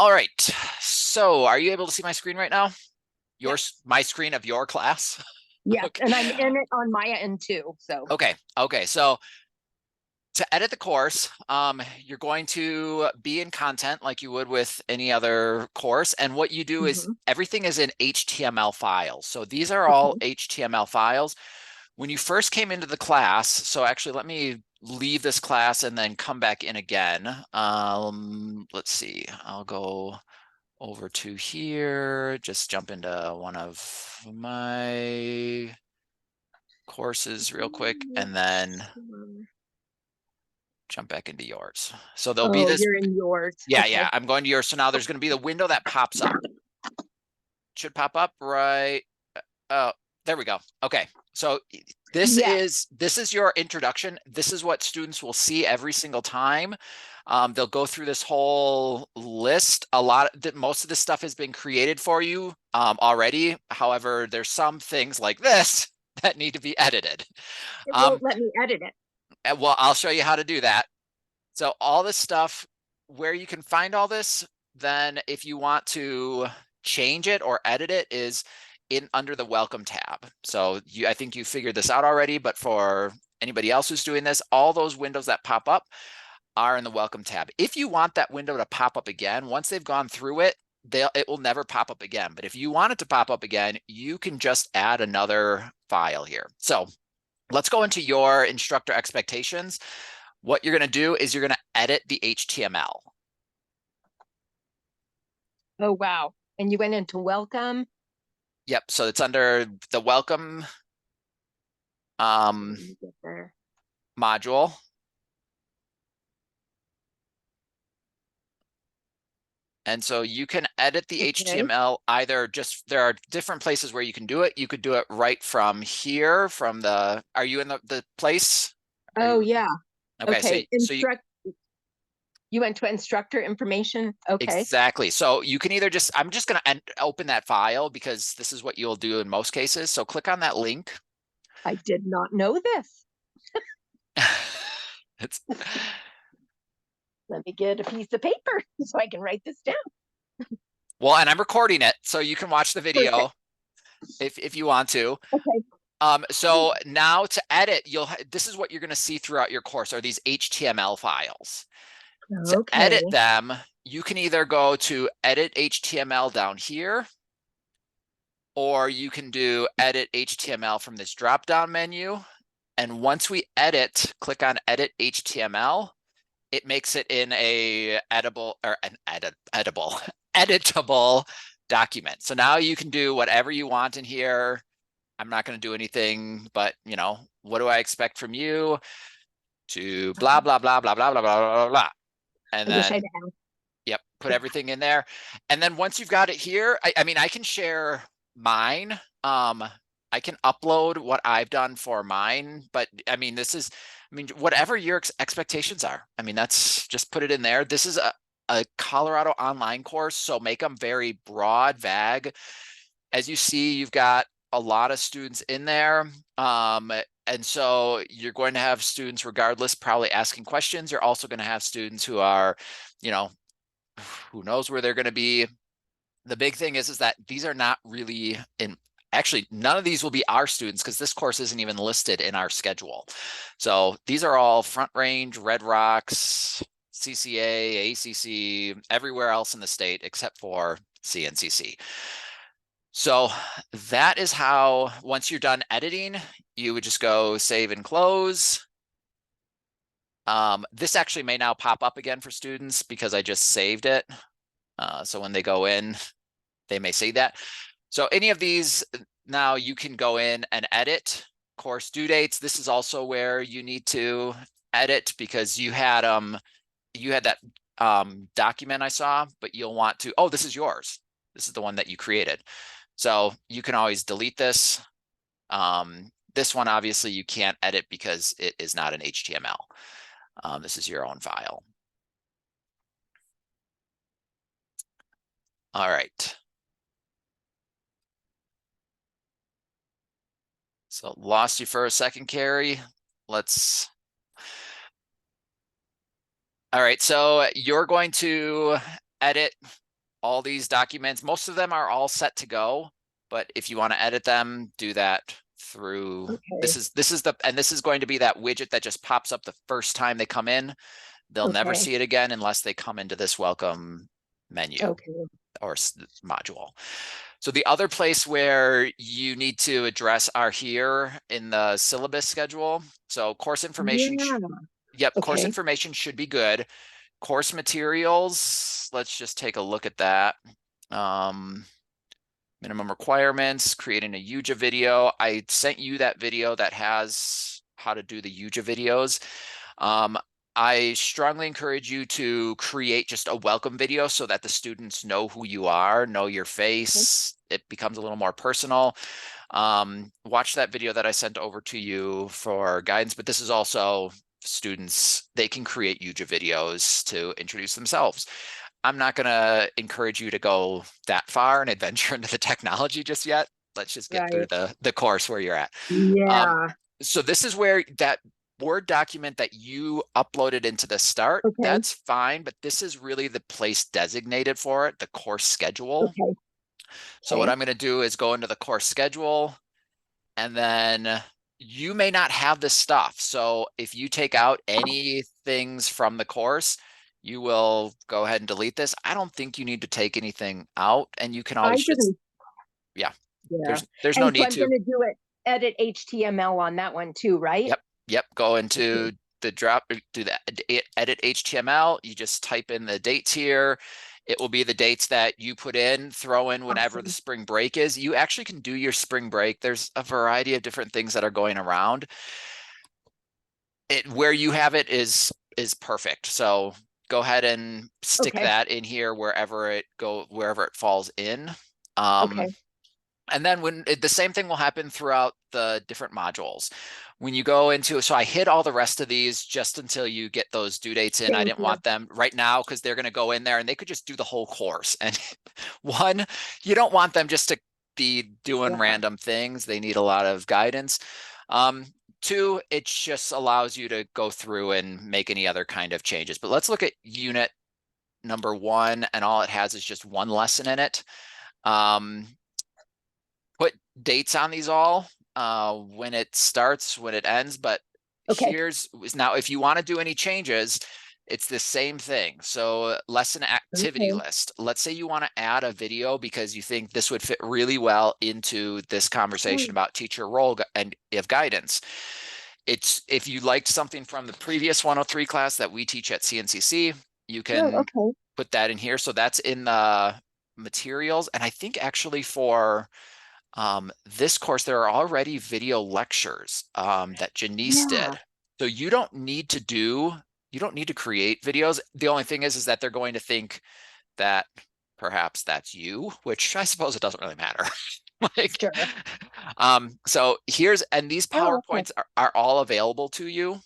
All right. So are you able to see my screen right now? Yes, My screen of your class? yes, Okay. and I'm in it on my end too. So, Okay. So to edit the course, you're going to be in content like you would with any other course. And what you do is mhm, everything is in HTML files. So these are all okay, HTML files. When you first came into the class, so actually let me leave this class and then come back in again. Let's see, I'll go over to here, just jump into one of my courses real quick, and then jump back into yours. So there'll be oh, this, you're in yours. yeah, Okay. I'm going to yours. So now there's going to be the window that pops up. Should pop up right. Oh, there we go. Okay. So Yeah. this is your introduction. This is what students will see every single time. They'll go through this whole list. Most of this stuff has been created for you already. However, there's some things like this that need to be edited. It Um, won't let me edit it. well, I'll show you how to do that. So all this stuff, where you can find all this, then if you want to change it or edit it, is in under the welcome tab. So I think you figured this out already, but for anybody else who's doing this, all those windows that pop up are in the welcome tab. If you want that window to pop up again, once they've gone through it, it will never pop up again. But if you want it to pop up again, you can just add another file here. So let's go into your instructor expectations. What you're going to do is you're going to edit the HTML. Oh, wow. And you went into welcome. Yep. So it's under the welcome Okay, let me get there. module. And so you can edit the Okay. HTML either there are different places where you can do it. You could do it right from here, are you in the place? Are Oh, you, yeah. okay. Okay. So you, You went to instructor information. Okay. exactly. So you can either I'm just going to open that file because this is what you'll do in most cases. So click on that link. I did not know this. It's, Let me get a piece of paper so I can write this down. well, and I'm recording it, so you can watch the video Perfect. if you want to. Okay. So now to edit, this is what you're going to see throughout your course are these HTML files. To Okay. edit them, you can either go to edit HTML down here, or you can do edit HTML from this drop-down menu. And once we edit, click on edit HTML, it makes it in a editable document. So now you can do whatever you want in here. I'm not going to do anything, but what do I expect from you to blah, blah, blah, blah, blah, blah, blah, blah, blah. And I wish I'd then, asked. yep, put Yeah. everything in there. And then once you've got it here, I mean, I can share mine. I can upload what I've done for mine, but I mean, whatever your expectations are. I mean, that's just put it in there. This is a Colorado online course, so make them very broad, vague. As you see, you've got a lot of students in there. And so you're going to have students regardless probably asking questions. You're also going to have students who are, you know, who knows where they're going to be. The big thing is that these are not really actually, none of these will be our students because this course isn't even listed in our schedule. So these are all Front Range, Red Rocks, CCA, ACC, everywhere else in the state except for CNCC. So that is how, once you're done editing, you would just go save and close. This actually may now pop up again for students because I just saved it. So when they go in, they may see that. So any of these now you can go in and edit course due dates. This is also where you need to edit because you had that document I saw, but you'll want to, oh, this is yours. This is the one that you created. So you can always delete this. This one, obviously you can't edit because it is not an HTML. This is your own file. All right. So lost you for a second, Carrie. All right, so you're going to edit all these documents. Most of them are all set to go, but if you want to edit them, do that through, Okay. this is going to be that widget that just pops up the first time they come in. They'll never Okay. see it again unless they come into this welcome menu Okay. or module. So the other place where you need to address are here in the syllabus schedule. So course information, Yeah. yep, course Okay. information should be good. Course materials, let's just take a look at that. Minimum requirements, creating a Yuja video. I sent you that video that has how to do the Yuja videos. I strongly encourage you to create just a welcome video so that the students know who you are, know your face. It becomes a little more personal. Watch that video that I sent over to you for guidance, but this is also students, they can create Yuja videos to introduce themselves. I'm not going to encourage you to go that far and adventure into the technology just yet. Let's just get through Right. the course where you're at. Yeah. So this is where that Word document that you uploaded into the start, Okay. that's fine, but this is really the place designated for it, the course schedule. Okay. So what Okay. I'm going to do is go into the course schedule, and then you may not have this stuff. So if you take out any things from the course, you will go ahead and delete this. I don't think you need to take anything out, and you can I always just, didn't. yeah, Yeah. there's no And so need I'm to. gonna do it, edit HTML on that one too, right? Yep, yep. Go Okay. into the drop, do that, edit HTML. You just type in the dates here. It will be the dates that you put in, throw in whenever the Awesome. spring break is. You actually can do your spring break. There's a variety of different things that are going around. Where you have it is perfect. So go ahead and stick Okay. that in here wherever it falls in. Okay. And then the same thing will happen throughout the different modules. When you go into, so I hid all the rest of these just until you get those due dates in. I Thank didn't you. want them right now because they're going to go in there and they could just do the whole course. And one, you don't want them just to be doing Yeah. random things. They need a lot of guidance. Two, it just allows you to go through and make any other kind of changes. But let's look at unit number 1, and all it has is just one lesson in it. Put dates on these all, when it starts, when it ends, but Okay. here's now, if you want to do any changes, it's the same thing. So lesson activity Okay. list. Let's say you want to add a video because you think this would fit really well into this conversation Mm. about teacher role and of guidance. It's, if you liked something from the previous 103 class that we teach at CNCC, you Oh, can okay. put that in here. So that's in the materials. And I think actually for this course, there are already video lectures that Janice Yeah. did. So you don't need to create videos. The only thing is that they're going to think that perhaps that's you, which I suppose it doesn't really matter. Like, Sure. so and these Oh, okay. PowerPoints are all available to you.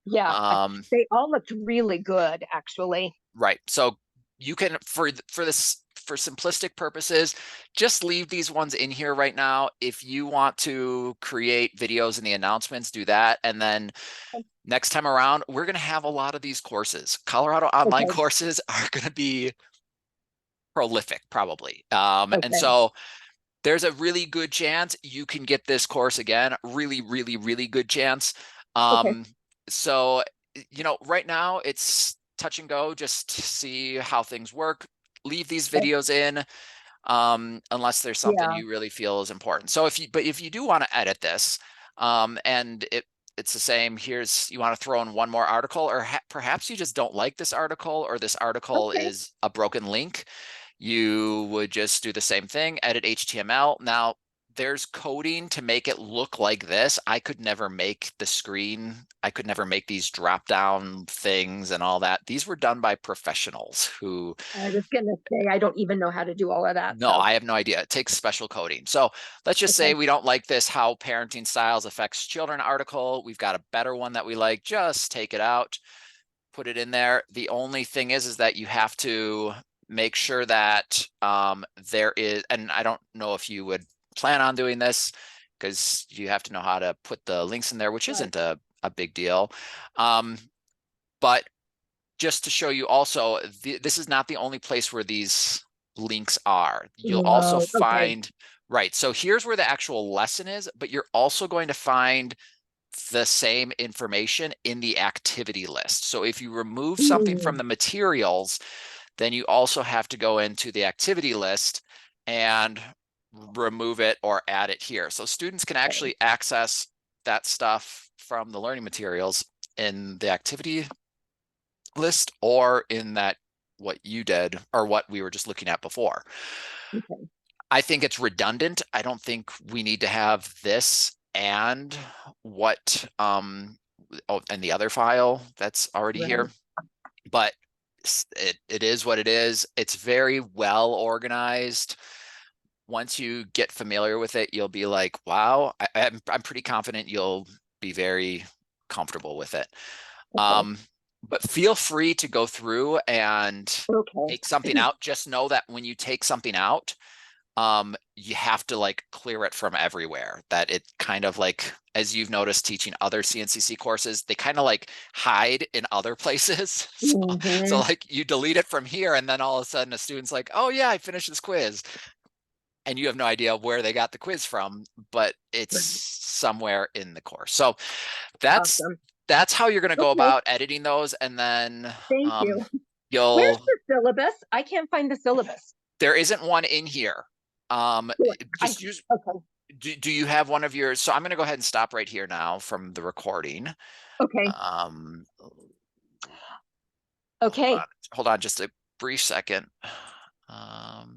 Yeah. Um, They all looked really good, actually. Right. So you can, for simplistic purposes, just leave these ones in here right now. If you want to create videos in the announcements, do that. And then next time around, we're going to have a lot of these courses. Colorado online Okay. courses are going to be prolific, probably. And Okay. so there's a really good chance you can get this course again. Really, really, really good chance. Okay. Um, so, right now it's touch and go, just to see how things work. Leave these Okay. videos in, unless there's something Yeah. you really feel is important. So if you do want to edit this, and it's the same, you want to throw in one more article, or perhaps you just don't like this article, or this article Okay. is a broken link, you would just do the same thing, edit HTML. Now, there's coding to make it look like this. I could never make the screen. I could never make these drop down things and all that. These were done by professionals who, I was gonna say I don't even know how to do all of that. no, So I have no idea. It takes special coding. So let's just say okay. we don't like this how parenting styles affects children article. We've got a better one that we like. Just take it out, put it in there. The only thing is that you have to make sure that there is, and I don't know if you would plan on doing this because you have to know how to put the links in there, which Right. isn't a big deal. But just to show you also, this is not the only place where these links are. You'll also Oh, okay. find, right, so here's where the actual lesson is, but you're also going to find the same information in the activity list. So if you remove something from Mm, the materials, then you also have to go into the activity list and remove it or add it here. So students can actually access that stuff from the learning materials in the activity list or in that what you did or what we were just looking at before. okay. I think it's redundant. I don't think we need to have this and what and the other file that's already Right. here, but it is what it is. It's very well organized. Once you get familiar with it, you'll be like, wow, I'm pretty confident you'll be very comfortable with it. Okay. Um, but feel free to go through and Okay. take something out. Just know that when you take something out, you have to like clear it from everywhere. That it kind of like, as you've noticed teaching other CNCC courses, they kind of like hide in other places. So Hmm. like you delete it from here and then all of a sudden a student's like, oh yeah, I finished this quiz. And you have no idea where they got the quiz from, but it's Right. somewhere in the course. So that's Awesome. that's how you're going to go Okay. about editing those, and then Thank um, you. Where's you'll the syllabus? I can't find the syllabus. there isn't one in here. Sure. Just use. Okay. Do you have one of yours? So I'm going to go ahead and stop right here now from the recording. Okay. Um, hold on, Okay. hold on, just a brief second. Um,